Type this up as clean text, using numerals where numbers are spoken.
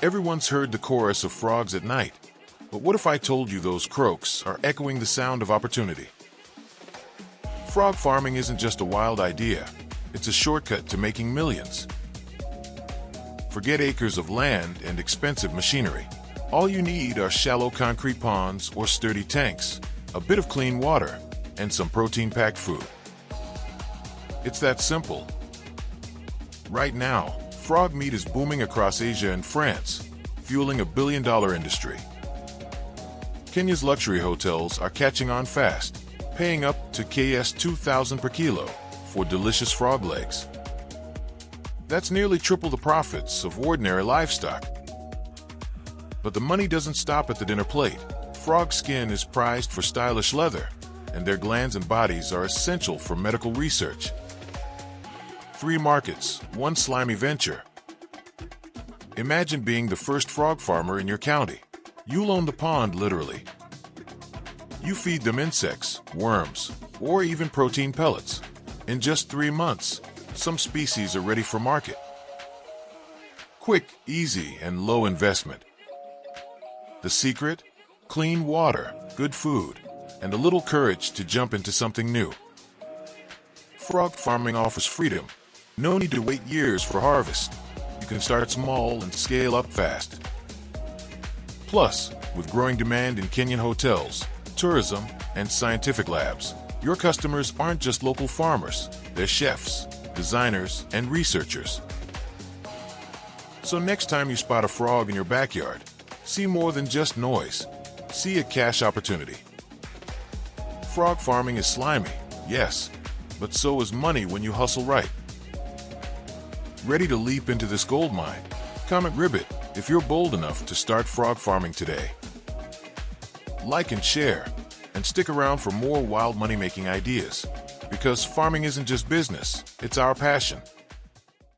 Everyone's heard the chorus of frogs at night, but what if I told you those croaks are echoing the sound of opportunity? Frog farming isn't just a wild idea, it's a shortcut to making millions. Forget acres of land and expensive machinery. All you need are shallow concrete ponds or sturdy tanks, a bit of clean water, and some protein-packed food. It's that simple. Right now, frog meat is booming across Asia and France, fueling a billion-dollar industry. Kenya's luxury hotels are catching on fast, paying up to KES 2,000 per kilo for delicious frog legs. That's nearly triple the profits of ordinary livestock. But the money doesn't stop at the dinner plate. Frog skin is prized for stylish leather, and their glands and bodies are essential for medical research. 3 markets, 1 slimy venture. Imagine being the first frog farmer in your county. You'll own the pond, literally. You feed them insects, worms, or even protein pellets. In just 3 months, some species are ready for market. Quick, easy, and low investment. The secret? Clean water, good food, and a little courage to jump into something new. Frog farming offers freedom. No need to wait years for harvest. You can start small and scale up fast. Plus, with growing demand in Kenyan hotels, tourism, and scientific labs, your customers aren't just local farmers, they're chefs, designers, and researchers. So next time you spot a frog in your backyard, see more than just noise. See a cash opportunity. Frog farming is slimy, yes, but so is money when you hustle right. Ready to leap into this gold mine? Comment ribbit if you're bold enough to start frog farming today. Like and share, and stick around for more wild money-making ideas. Because farming isn't just business, it's our passion.